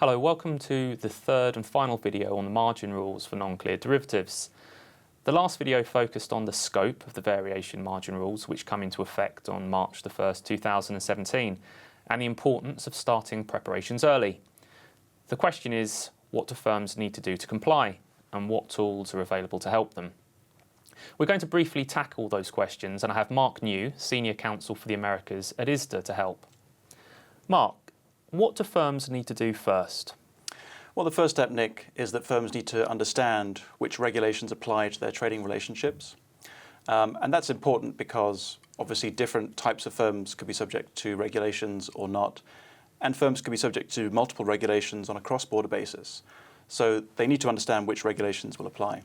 Hello, welcome to the third and final video on the margin rules for non-cleared derivatives. The last video focused on the scope of the variation margin rules which come into effect on March the 1st, 2017 and the importance of starting preparations early. The question is, what do firms need to do to comply and what tools are available to help them? We're going to briefly tackle those questions and I have Mark New, Senior Counsel for the Americas at ISDA to help. Mark, what do firms need to do first? Well, the first step, Nick, is that firms need to understand which regulations apply to their trading relationships. And that's important because obviously different types of firms could be subject to regulations or not. And firms could be subject to multiple regulations on a cross-border basis. So they need to understand which regulations will apply.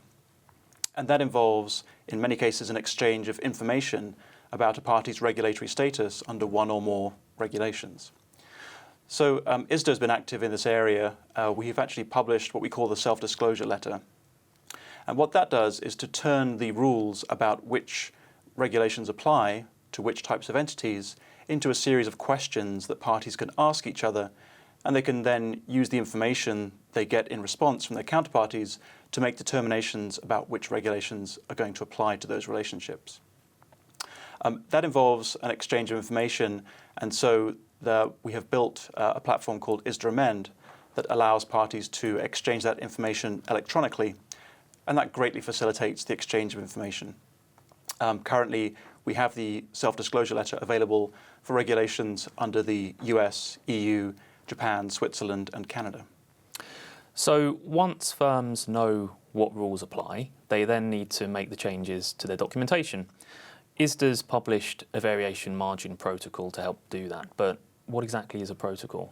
And that involves, in many cases, an exchange of information about a party's regulatory status under one or more regulations. So ISDA has been active in this area. We've actually published what we call the self-disclosure letter. And what that does is to turn the rules about which regulations apply to which types of entities into a series of questions that parties can ask each other, and they can then use the information they get in response from their counterparties to make determinations about which regulations are going to apply to those relationships. That involves an exchange of information, and so we have built a platform called ISDA Amend that allows parties to exchange that information electronically, and that greatly facilitates the exchange of information. Currently, we have the self-disclosure letter available for regulations under the US, EU, Japan, Switzerland, and Canada. So once firms know what rules apply, they then need to make the changes to their documentation. ISDA's published a variation margin protocol to help do that, but what exactly is a protocol?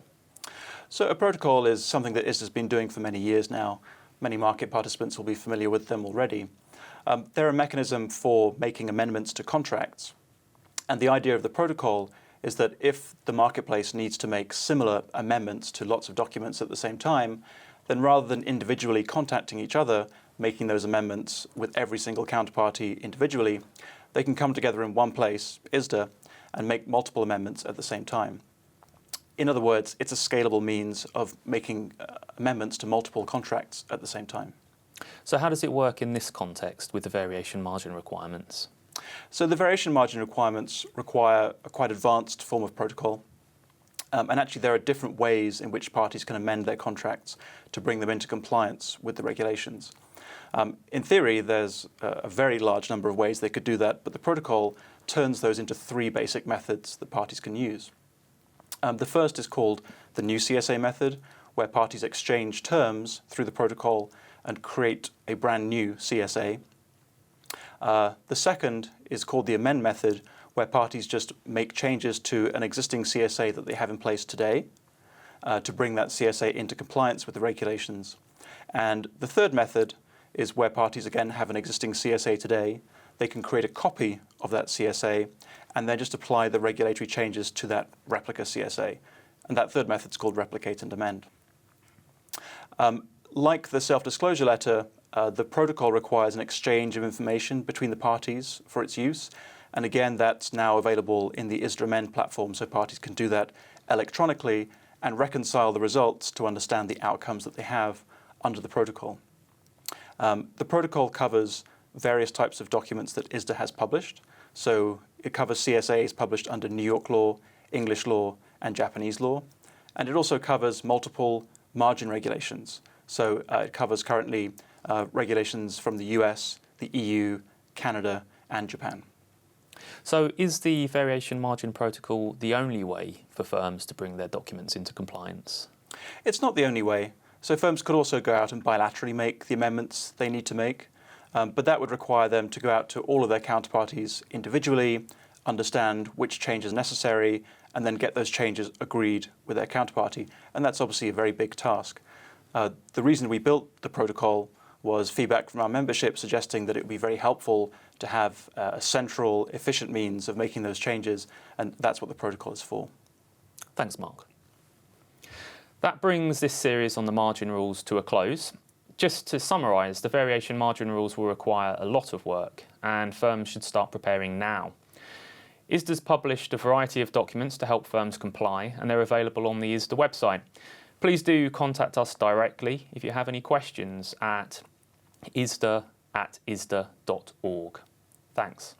So a protocol is something that ISDA's been doing for many years now. Many market participants will be familiar with them already. They're a mechanism for making amendments to contracts. And the idea of the protocol is that if the marketplace needs to make similar amendments to lots of documents at the same time, then rather than individually contacting each other, making those amendments with every single counterparty individually, they can come together in one place, ISDA, and make multiple amendments at the same time. In other words, it's a scalable means of making amendments to multiple contracts at the same time. So how does it work in this context with the variation margin requirements? So the variation margin requirements require a quite advanced form of protocol. And actually there are different ways in which parties can amend their contracts to bring them into compliance with the regulations. In theory, there's a very large number of ways they could do that, but the protocol turns those into three basic methods that parties can use. The first is called the new CSA method, where parties exchange terms through the protocol and create a brand new CSA. The second is called the amend method, where parties just make changes to an existing CSA that they have in place today to bring that CSA into compliance with the regulations. And the third method is where parties again have an existing CSA today. They can create a copy of that CSA and then just apply the regulatory changes to that replica CSA. And that third method is called replicate and amend. Like the self-disclosure letter, the protocol requires an exchange of information between the parties for its use. And again, that's now available in the ISDA Amend platform, so parties can do that electronically and reconcile the results to understand the outcomes that they have under the protocol. The protocol covers various types of documents that ISDA has published. So it covers CSAs published under New York law, English law, and Japanese law. And it also covers multiple margin regulations. So it covers currently regulations from the US, the EU, Canada, and Japan. So is the variation margin protocol the only way for firms to bring their documents into compliance? It's not the only way. So firms could also go out and bilaterally make the amendments they need to make. But that would require them to go out to all of their counterparties individually, understand which change is necessary, and then get those changes agreed with their counterparty. And that's obviously a very big task. The reason we built the protocol was feedback from our membership suggesting that it would be very helpful to have a central, efficient means of making those changes, and that's what the protocol is for. Thanks, Mark. That brings this series on the margin rules to a close. Just to summarise, the variation margin rules will require a lot of work and firms should start preparing now. ISDA's published a variety of documents to help firms comply and they're available on the ISDA website. Please do contact us directly if you have any questions at isda@isda.org. Thanks.